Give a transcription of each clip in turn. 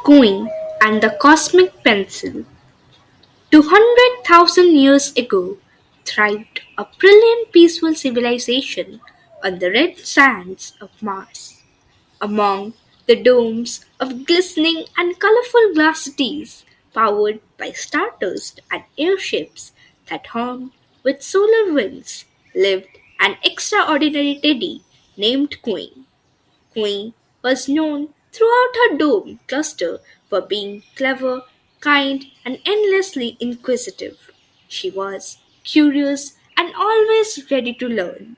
Kuin and the Cosmic Pencil. 200,000 years ago thrived a brilliant peaceful civilization on the red sands of Mars. Among the domes of glistening and colorful glass cities powered by stardust and airships that hummed with solar winds lived an extraordinary teddy named Queen. Kuin was known throughout her dome cluster for being clever, kind, and endlessly inquisitive. She was curious and always ready to learn.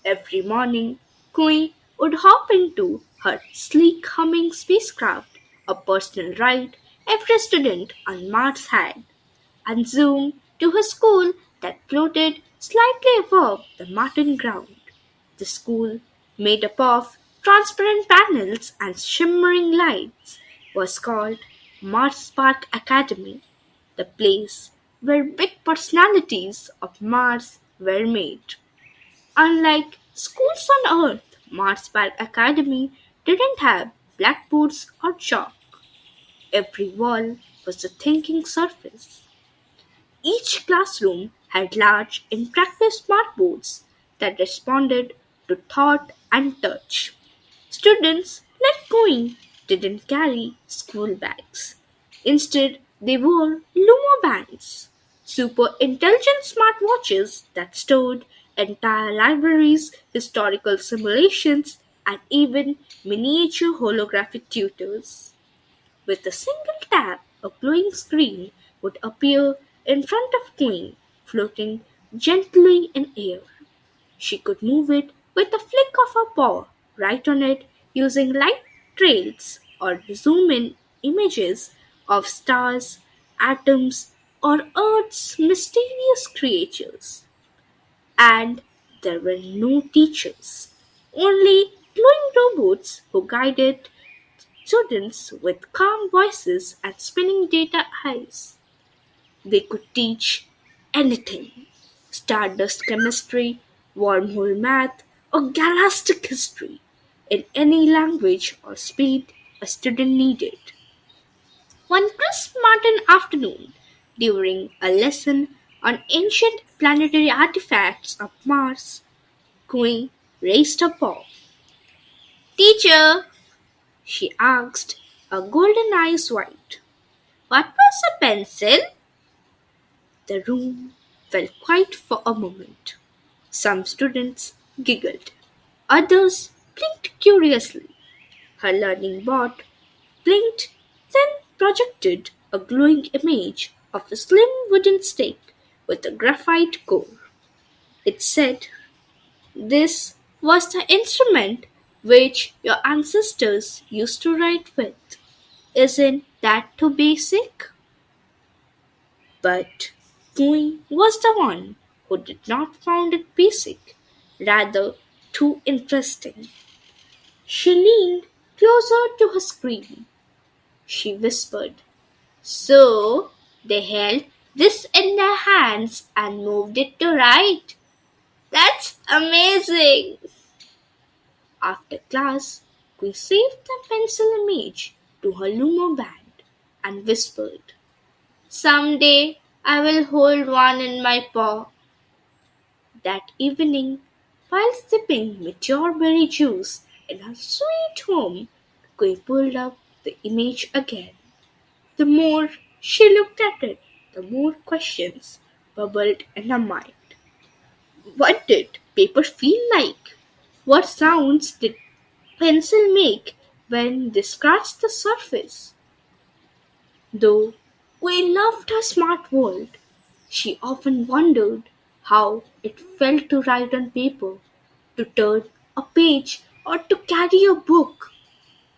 Every morning, Kuin would hop into her sleek humming spacecraft, a personal ride every student on Mars had, and zoom to her school that floated slightly above the Martian ground. The school, made up of transparent panels and shimmering lights, was called Mars Park Academy, the place where big personalities of Mars were made. Unlike schools on Earth, Mars Park Academy didn't have blackboards or chalk. Every wall was a thinking surface. Each classroom had large interactive smartboards that responded to thought and touch. Students, like Kuin, didn't carry school bags. Instead, they wore Lumo bands, super intelligent smartwatches that stored entire libraries, historical simulations, and even miniature holographic tutors. With a single tap, a glowing screen would appear in front of Queen, floating gently in air. She could move it with a flick of her paw, write on it using light trails, or zoom in images of stars, atoms, or Earth's mysterious creatures. And there were no teachers, only glowing robots who guided students with calm voices and spinning data eyes. They could teach anything: stardust chemistry, wormhole math, or galactic history in any language or speed a student needed. One crisp Martin afternoon, during a lesson on ancient planetary artifacts of Mars, Queen raised her paw. Teacher, she asked, her golden eyes wide, what was a pencil? The room fell quiet for a moment. Some students giggled. Others blinked curiously. Her learning bot blinked, then projected a glowing image of a slim wooden stick with a graphite core. It said, this was the instrument which your ancestors used to write with. Isn't that too basic? But Kuin was the one who did not find it basic, rather too interesting. She leaned closer to her screen. She whispered, so they held this in their hands and moved it to write. That's amazing! After class, we saved the pencil image to her Lumo band and whispered, someday I will hold one in my paw. That evening, while sipping mature berry juice in her sweet home, Koi pulled up the image again. The more she looked at it, the more questions bubbled in her mind. What did paper feel like? What sounds did pencil make when they scratched the surface? Though Koi loved her smart world, she often wondered how it felt to write on paper, to turn a page, or to carry a book.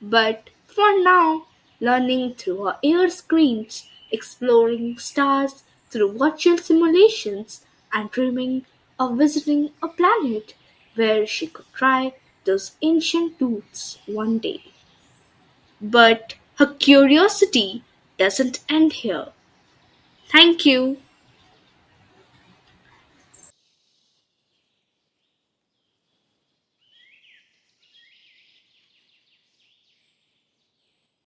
But for now, learning through her air screens, exploring stars through virtual simulations, and dreaming of visiting a planet where she could try those ancient tools one day. But her curiosity doesn't end here. Thank you.